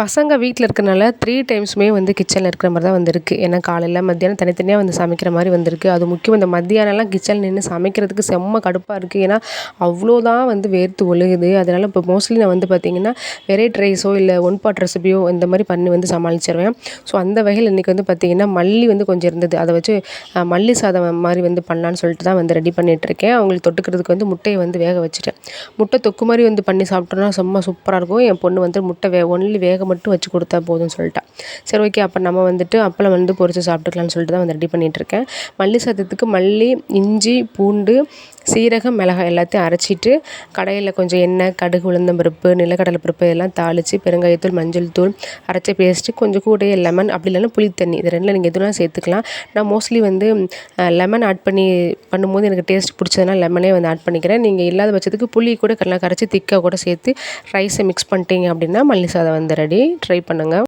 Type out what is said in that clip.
பசங்க வீட்ல இருக்கனால 3 டைம்ஸுமே வந்து கிச்சன்ல இருக்கிற மாரி தான் வந்திருக்கு. ஏன்னா காலையில, மத்தியானம் தனித்தனியா வந்து சமைக்கிற மாரி வந்திருக்கு. அது முக்கியம் இந்த மத்தியானம்லாம் கிச்சன்ல நின்னு சமைக்கிறதுக்கு செம்ம கடுப்பா இருக்கு. ஏன்னா, அவ்வளோ தான் வந்து வேர்த்து ஒழுகுது. அதனால இப்போ மோஸ்ட்லி நான் வந்து பார்த்தீங்கன்னா, வெரைட்டி ரைஸோ இல்ல ஒன் பாட் ரெசிபியோ இந்த மாரி பண்ணி வந்து சமாளிச்சுருவேன். ஸோ அந்த வகையில இன்னைக்கு வந்து பார்த்தீங்கன்னா, மல்லி வந்து கொஞ்சம் இருந்தது. அத வச்சு மல்லி சாதம் மாரி வந்து பண்ணலான்னு சொல்லிட்டு தான் வந்து ரெடி பண்ணிட்டுருக்கேன். அவங்களுக்கு தொட்டுக்கிறதுக்கு வந்து முட்டைய வந்து வேக வச்சுட்டேன். முட்டை தொக்கு மாரி வந்து பண்ணி சாப்பிட்டோம்னா செம்ம சூப்பரா இருக்கும். என் பொண்ணு வந்து முட்டை ஒன்லி வேக மட்டும் வச்சு கொடுத்தா போதும்னு சொல்லிட்டா. சரி ஓகே அப்போ நம்ம வந்துட்டு அப்பளம் வந்து பொரிச்சு சாப்பிட்டுக்கலாம்னு சொல்லிட்டு தான் வந்து ரெடி பண்ணிட்டுருக்கேன். மல்லி சாதத்துக்கு மல்லி, இஞ்சி, பூண்டு, சீரகம், மிளகாய் எல்லாத்தையும் அரைச்சிட்டு கடாயில கொஞ்சம் எண்ணெய், கடுகு, உளுந்தம் பருப்பு, நிலக்கடலை பருப்பு இதெல்லாம் தாளித்து பெருங்காயத்தூள், மஞ்சள் தூள், அரைச்ச பேஸ்ட்டு கொஞ்சம் கூடயே லெமன் அப்படி இல்லைன்னா புளித்தண்ணி இது 2ல நீங்கள் எதுனா சேர்த்துக்கலாம். நான் மோஸ்ட்லி வந்து லெமன் ஆட் பண்ணி பண்ணும்போது எனக்கு டேஸ்ட் பிடிச்சதுனா லெமனே வந்து ஆட் பண்ணிக்கிறேன். நீங்கள் இல்லாத பட்சத்துக்கு புளி கூட நல்லா கரைச்சி திக்காக கூட சேர்த்து ரைஸை மிக்ஸ் பண்ணிட்டீங்க அப்படின்னா மல்லி சாதம் வந்து ரெடி. ட்ரை பண்ணுங்கள்.